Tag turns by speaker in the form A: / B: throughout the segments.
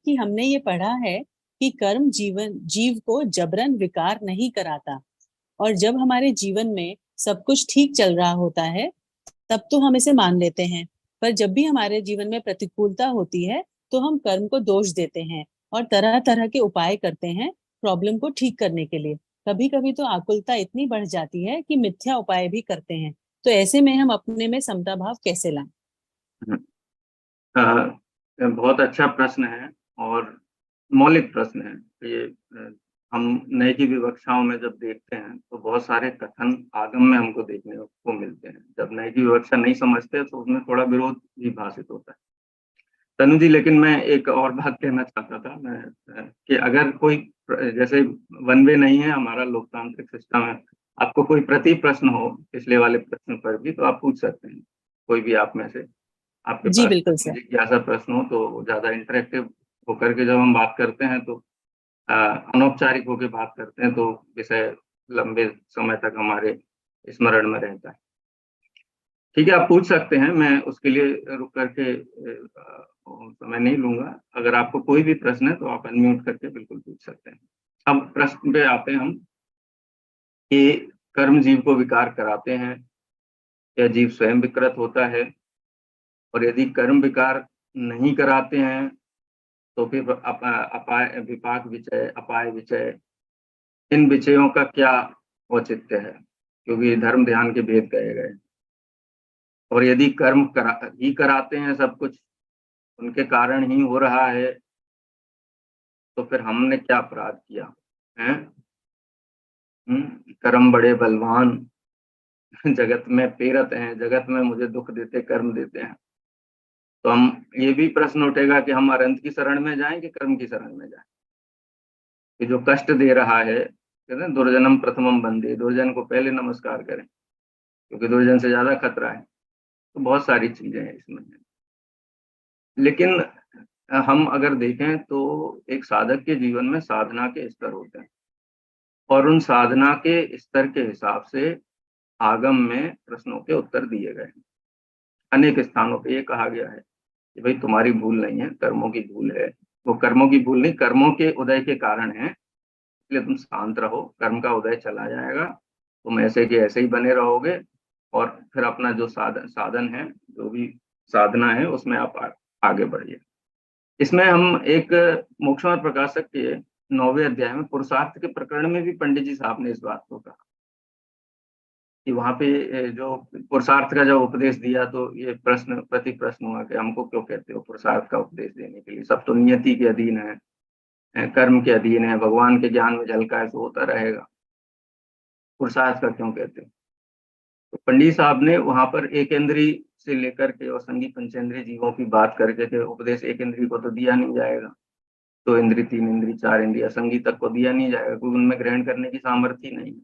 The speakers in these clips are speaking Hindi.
A: कि हमने ये पढ़ा है कि कर्म जीव को जबरन विकार नहीं कराता। और जब हमारे जीवन में सब कुछ ठीक चल रहा होता है तब तो हम इसे मान लेते हैं। पर जब भी हमारे जीवन में प्रतिकूलता होती है तो हम कर्म को दोष देते हैं और तरह तरह के उपाय करते हैं प्रॉब्लम को ठीक करने के लिए। कभी कभी तो आकुलता इतनी बढ़ जाती है कि मिथ्या उपाय भी करते हैं। तो ऐसे में हम अपने में समता भाव कैसे लाएं?
B: बहुत अच्छा प्रश्न है और मौलिक प्रश्न है। ये हम नए की विवक्षाओं में जब देखते हैं तो बहुत सारे कथन आगम में हमको देखने को मिलते हैं। जब नए की विवक्षा नहीं समझते तो उसमें थोड़ा विरोध भी भाषित होता है। तनु जी, लेकिन मैं एक और बात कहना चाहता था मैं कि अगर कोई जैसे वन वे नहीं है हमारा लोकतांत्रिक सिस्टम है, आपको कोई प्रति प्रश्न हो पिछले वाले प्रश्न पर भी तो आप पूछ सकते हैं। कोई भी आप में से आपके
A: जी
B: पास
A: बिल्कुल सर।
B: जिज्ञासा प्रश्न हो तो ज्यादा इंटरेक्टिव होकर के जब हम बात करते हैं तो अनौपचारिक होकर बात करते हैं तो विषय लंबे समय तक हमारे स्मरण में रहता है। ठीक है, आप पूछ सकते हैं, मैं उसके लिए रुक करके समय नहीं लूंगा। अगर आपको कोई भी प्रश्न है तो आप अनम्यूट करके बिल्कुल पूछ सकते हैं। अब प्रश्न पे आते हैं हम कि कर्म जीव को विकार कराते हैं या जीव स्वयं विकृत होता है, और यदि कर्म विकार नहीं कराते हैं तो फिर अपाय विपाक विचय अपाय विचय इन विषयों का क्या औचित्य है, क्योंकि धर्म ध्यान के भेद कहे गए। और यदि ही कराते हैं सब कुछ, उनके कारण ही हो रहा है, तो फिर हमने क्या अपराध किया है? कर्म बड़े बलवान जगत में पेरत हैं, जगत में मुझे दुख देते कर्म देते हैं। तो हम ये भी प्रश्न उठेगा कि हम अरंत की शरण में जाएं कि कर्म की शरण में जाएं? कि जो कष्ट दे रहा है, कहते हैं दुर्जनम प्रथमम बंदे, दुर्जन को पहले नमस्कार करें क्योंकि दुर्जन से ज्यादा खतरा है। तो बहुत सारी चीजें हैं इसमें। लेकिन हम अगर देखें तो एक साधक के जीवन में साधना के स्तर होते हैं और उन साधना के स्तर के हिसाब से आगम में प्रश्नों के उत्तर दिए गए हैं। अनेक स्थानों पे ये कहा गया है कि भाई तुम्हारी भूल नहीं है, कर्मों की भूल है। वो कर्मों की भूल नहीं, कर्मों के उदय के कारण है, इसलिए तुम शांत रहो, कर्म का उदय चला जाएगा, तुम ऐसे के ऐसे ही बने रहोगे और फिर अपना जो साधन है, जो भी साधना है उसमें आप आगे बढ़िए। इसमें हम एक मोक्षमार्ग प्रकाशक के 9वें अध्याय में पुरुषार्थ के प्रकरण में भी पंडित जी साहब ने इस बात को कहा कि वहां पे जो पुरुषार्थ का जब उपदेश दिया तो ये प्रश्न प्रति प्रश्न हुआ कि हमको क्यों कहते हो पुरुषार्थ का उपदेश देने के लिए, सब तो नियति के अधीन है, कर्म के अधीन है, भगवान के ज्ञान में झलका है तो होता रहेगा, पुरुषार्थ का क्यों कहते हो? तो पंडित साहब ने वहां पर एक इंद्री से लेकर के और संगी पंचेंद्रिय जीवों की बात करके के उपदेश एक इंद्री को तो दिया नहीं जाएगा, दो इंद्री, तीन इंद्री, चार इंद्री, असंगी तक को दिया नहीं जाएगा क्योंकि उनमें ग्रहण करने की सामर्थ्य नहीं है।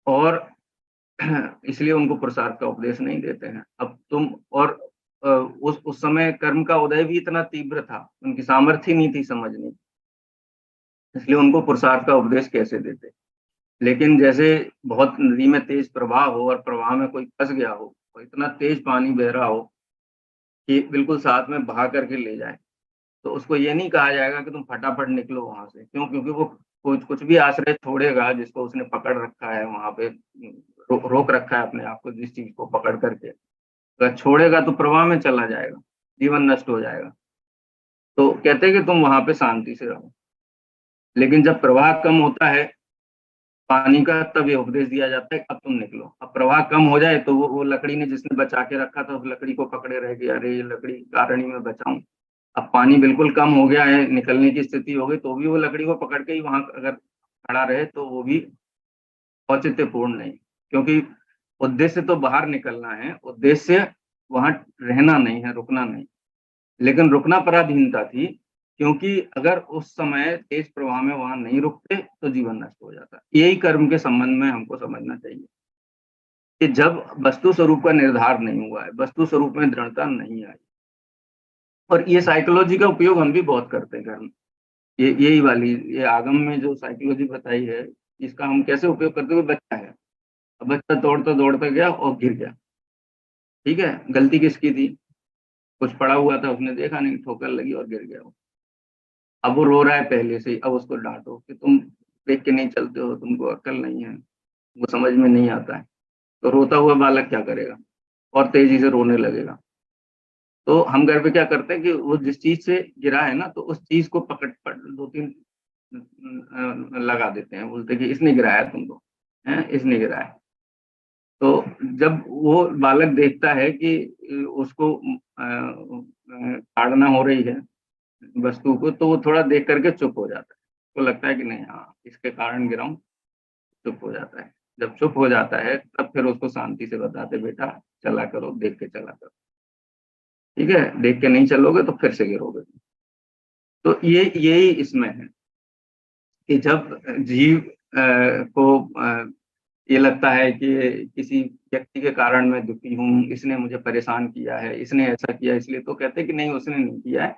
B: और इसलिए उनको पुरुषार्थ का उपदेश नहीं देते हैं। अब तुम और उस समय कर्म का उदय भी इतना तीव्र था, उनकी सामर्थ्य नहीं थी समझने, इसलिए उनको पुरुषार्थ का उपदेश कैसे देते? लेकिन जैसे बहुत नदी में तेज प्रवाह हो और प्रवाह में कोई फंस गया हो और इतना तेज पानी बह रहा हो कि बिल्कुल साथ में बहा करके ले जाए, तो उसको ये नहीं कहा जाएगा कि तुम फटाफट निकलो वहां से। क्यों? क्योंकि वो कुछ कुछ भी आश्रय छोड़ेगा जिसको उसने पकड़ रखा है वहां पे, रोक रखा है अपने आप को जिस चीज को पकड़ करके, अगर छोड़ेगा तो प्रवाह में चला जाएगा, जीवन नष्ट हो जाएगा। तो कहते हैं कि तुम वहां पे शांति से रहो। लेकिन जब प्रवाह कम होता है पानी का, तब ये उपदेश दिया जाता है अब तुम निकलो। अब प्रवाह कम हो जाए तो वो लकड़ी ने जिसने बचा के रखा था उस लकड़ी को पकड़े रह गया, अरे ये लकड़ी कारण ही मैं बचाऊं। अब पानी बिल्कुल कम हो गया है, निकलने की स्थिति हो गई, तो भी वो लकड़ी को पकड़ के ही वहां अगर खड़ा रहे तो वो भी औचित्यपूर्ण नहीं, क्योंकि उद्देश्य तो बाहर निकलना है, उद्देश्य वहां रहना नहीं है, रुकना नहीं। लेकिन रुकना पराधीनता थी, क्योंकि अगर उस समय तेज प्रवाह में वहां नहीं रुकते तो जीवन नष्ट हो जाता। यही कर्म के संबंध में हमको समझना चाहिए कि जब वस्तु स्वरूप का निर्धार नहीं हुआ है, वस्तु स्वरूप में दृढ़ता नहीं आई, और ये साइकोलॉजी का उपयोग हम भी बहुत करते हैं कर्म, यही वाली ये आगम में जो साइकोलॉजी बताई है, इसका हम कैसे उपयोग करते हुए, बच्चा है, अब बच्चा दौड़ता दौड़ता गया और गिर गया, ठीक है, गलती किसकी थी? कुछ पड़ा हुआ था, उसने देखा नहीं, ठोकर लगी और गिर गया वो। अब वो रो रहा है पहले से ही, अब उसको डांटो कि तुम देख के नहीं चलते हो, तुमको अक्ल नहीं है, वो समझ में नहीं आता है। तो रोता हुआ बालक क्या करेगा, और तेजी से रोने लगेगा। तो हम घर पे क्या करते हैं कि वो जिस चीज से गिरा है ना, तो उस चीज को पकड़ दो तीन लगा देते हैं, बोलते हैं कि इसने गिराया तुमको, है इसने गिराया। तो जब वो बालक देखता है कि उसको ताड़ना हो रही है वस्तु को, तो वो थोड़ा देख करके चुप हो जाता है। तो लगता है कि नहीं, हाँ इसके कारण गिरा हूं, चुप हो जाता है। जब चुप हो जाता है तब फिर उसको शांति से बताते, बेटा चला करो, देख के चला करो, ठीक है, देख के नहीं चलोगे तो फिर से गिरोगे। तो ये यही इसमें है कि जब जीव को ये लगता है कि किसी व्यक्ति के कारण मैं दुखी हूँ, इसने मुझे परेशान किया है, इसने ऐसा किया, इसलिए, तो कहते हैं कि नहीं, उसने नहीं किया है,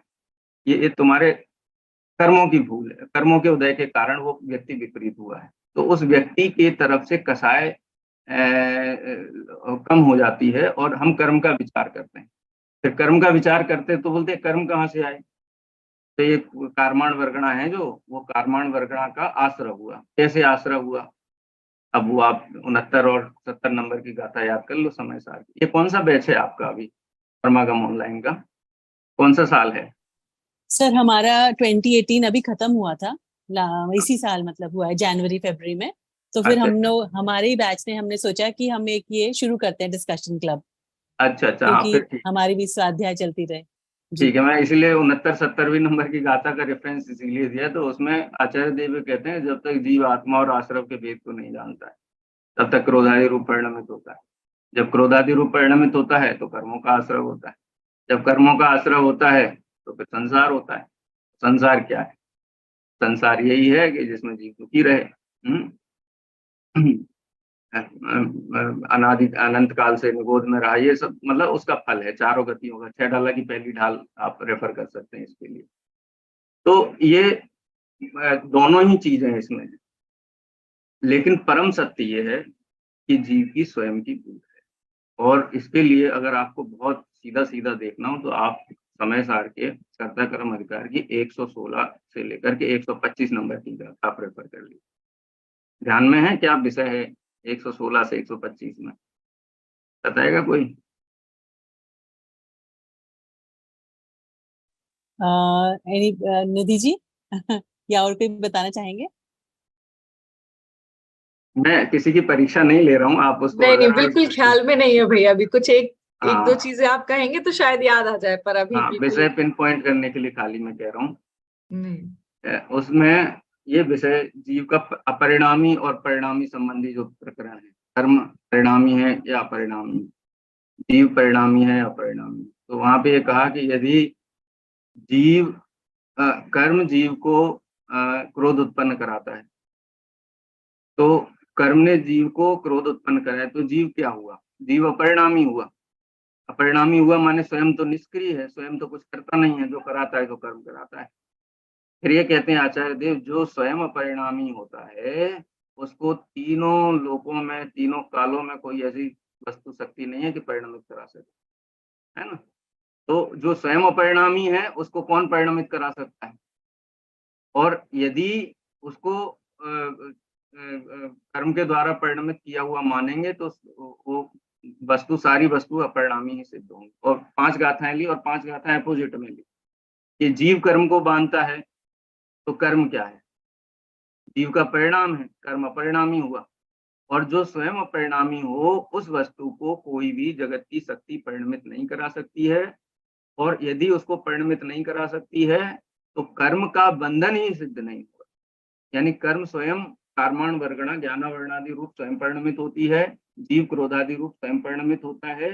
B: ये तुम्हारे कर्मों की भूल है, कर्मों के उदय के कारण वो व्यक्ति विपरीत हुआ है। तो उस व्यक्ति की तरफ से कसाय कम हो जाती है और हम कर्म का विचार करते हैं। फिर कर्म का विचार करते हैं तो बोलते हैं कर्म कहाँ से आए, तो ये कार्माण वर्गणा है, जो वो कार्माण वर्गणा का आश्रय हुआ। कैसे आश्रय हुआ, अब वो आप 69 और 70 नंबर की गाथा याद कर लो समय सार की। ये कौन सा बैच है आपका अभी परमागम ऑनलाइन का, कौन सा साल है?
A: सर हमारा 2018 अभी खत्म हुआ था, इसी साल मतलब हुआ है जनवरी फरवरी में। तो फिर
B: अच्छा
A: हम
B: अच्छा
A: लोग, हमारे ही बैच ने, हमने सोचा कि हम एक ये शुरू करते हैं डिस्कशन क्लब,
B: अच्छा अच्छा, हाँ
A: क्योंकि
B: फिर ठीक।
A: हमारी भी स्वाध्याय चलती रहे। जी।
B: ठीक है, मैं इसीलिए 69 70वीं नंबर की गाथा का रेफरेंस इसीलिए दिया। तो उसमें आचार्य देव कहते हैं, जब तक जीव आत्मा और आश्रव के भेद को नहीं जानता है तब तक क्रोधादि रूप परिणमित होता है। जब क्रोधादि रूप परिणमित होता है तो कर्मों का आश्रय होता है। जब कर्मों का आश्रय होता है तो फिर संसार होता है। संसार क्या है? संसार यही है कि जिसमें जीव दुखी रहे। अनादि अनंत काल से निगोद में रहा, ये सब मतलब उसका फल है। चारों गतियों का 6 ढाला की पहली ढाल आप रेफर कर सकते हैं इसके लिए। तो ये दोनों ही चीजें इसमें हैं। लेकिन परम सत्य ये है कि जीव की स्वयं की भूल है। और इसके लिए अगर आपको बहुत सीधा सीधा देखना हो तो आप समय सार के कर्ता कर्म अधिकार की 116 से लेकर के 125 नंबर की आप रेफर कर लीजिए। ध्यान में है क्या विषय है 116 से 125 में? बताएगा कोई?
A: एनी निधि जी या और कोई बताना चाहेंगे?
B: मैं किसी की परीक्षा नहीं ले रहा हूँ, आप उसको
C: नहीं नहीं,
B: अगर
C: बिल्कुल ख्याल में नहीं है भैया। अभी कुछ एक एक दो
B: हाँ
C: चीजें आप कहेंगे तो शायद याद आ जाए, पर अभी
B: हाँ,
C: बिल्कुल
B: विषय पिन पॉइंट करने के लिए खाली मैं कह रहा हूँ।
C: नहीं।
B: उसमें ये विषय जीव का अपरिणामी और परिणामी संबंधी जो प्रकरण है, कर्म परिणामी है या अपरिणामी, जीव परिणामी है या अपरिणामी। तो वहां पे ये कहा कि यदि जीव कर्म जीव को क्रोध उत्पन्न कराता है, तो कर्म ने जीव को क्रोध उत्पन्न कराया, तो जीव क्या हुआ? जीव अपरिणामी हुआ। अपरिणामी हुआ माने स्वयं तो निष्क्रिय है, स्वयं तो कुछ करता नहीं है, जो कराता है तो कर्म कराता है। फिर ये कहते हैं आचार्य देव, जो स्वयं अपरिणामी होता है उसको तीनों लोकों में, तीनों कालों में कोई ऐसी वस्तु शक्ति नहीं है कि परिणमित करा सके, है ना। तो जो स्वयं अपरिणामी है उसको कौन परिणमित करा सकता है? और यदि उसको कर्म के द्वारा परिणमित किया हुआ मानेंगे तो वो वस्तु, सारी वस्तु अपरिणामी ही सिद्ध होंगी। और 5 गाथाएं ली और 5 गाथाएं अपोजिट में ली कि जीव कर्म को बांधता है तो कर्म क्या है? जीव का परिणाम है, कर्म अपरिणामी हुआ। और जो स्वयं अपरिणामी हो उस वस्तु को कोई भी जगत की शक्ति परिणमित नहीं करा सकती है। और यदि उसको परिणमित नहीं करा सकती है तो कर्म का बंधन ही सिद्ध नहीं हुआ। यानी कर्म स्वयं कर्माण वर्गणा ज्ञानावर्णादि रूप स्वयं परिणमित होती है, जीव क्रोधादि रूप स्वयं परिणमित होता है।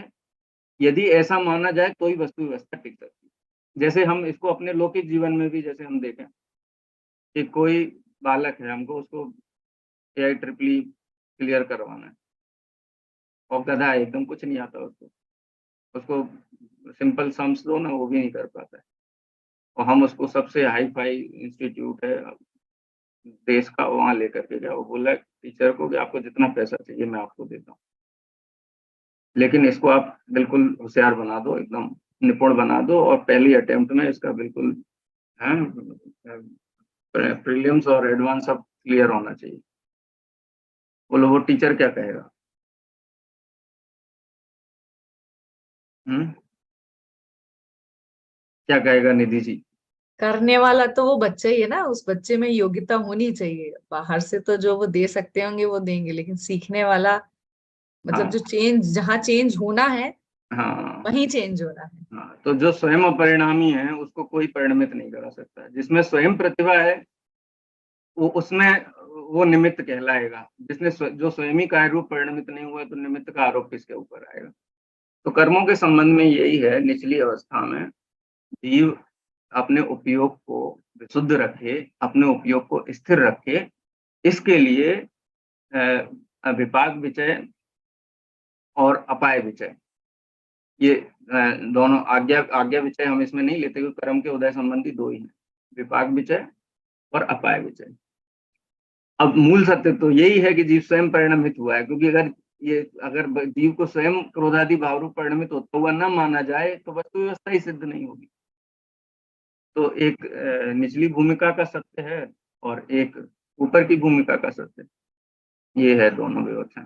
B: यदि ऐसा माना जाए तो ही वस्तु व्यवस्था टिक सकती है। जैसे हम इसको अपने लौकिक जीवन में भी जैसे हम देखें कि कोई बालक है, हमको उसको AIEEE क्लियर करवाना है और गधा है, एकदम कुछ नहीं आता उसको, सिंपल सम्स दो ना, वो भी नहीं कर पाता है। और हम उसको सबसे हाई फाई इंस्टीट्यूट है देश का वहां लेकर के गया, वो बोला टीचर को कि आपको जितना पैसा चाहिए मैं आपको देता हूँ, लेकिन इसको आप बिल्कुल होशियार बना दो, एकदम निपुण बना दो और पहली अटेम्प्ट में इसका बिल्कुल प्रीलिम्स और एडवांस सब क्लियर होना चाहिए। बोलो वो टीचर क्या कहेगा? क्या कहेगा निधि जी?
C: करने वाला तो वो बच्चा ही है ना, उस बच्चे में योग्यता होनी चाहिए। बाहर से तो जो वो दे सकते होंगे वो देंगे, लेकिन सीखने वाला मतलब जो
B: हाँ
C: चेंज, जहाँ चेंज होना है
B: हाँ
C: वहीं चेंज होना है।
B: हाँ। तो जो स्वयं अपरिणामी है उसको कोई परिणमित नहीं करा सकता। जिसमें स्वयं प्रतिभा है वो उसमें वो निमित्त कहलाएगा। जिसने जो स्वयं ही कार्य रूप परिणमित नहीं हुआ तो निमित्त का आरोप किसके ऊपर आएगा? तो कर्मों के संबंध में यही है, निचली अवस्था में जीव अपने उपयोग को विशुद्ध रखे, अपने उपयोग को स्थिर रखे, इसके लिए विपाक विचय और अपाय विचय, ये दोनों आज्ञा विचय हम इसमें नहीं लेते क्योंकि कर्म के उदय संबंधी दो ही हैं, विपाक विचय और अपाय विचय। अब मूल सत्य तो यही है कि जीव स्वयं परिणमित हुआ है, क्योंकि अगर जीव को स्वयं क्रोधादि भाव रूप परिणमित होता हुआ न माना जाए तो वस्तु व्यवस्था ही सिद्ध नहीं होगी। तो एक निचली भूमिका का सत्य है और एक ऊपर की भूमिका का सत्य, ये है दोनों व्यवस्था।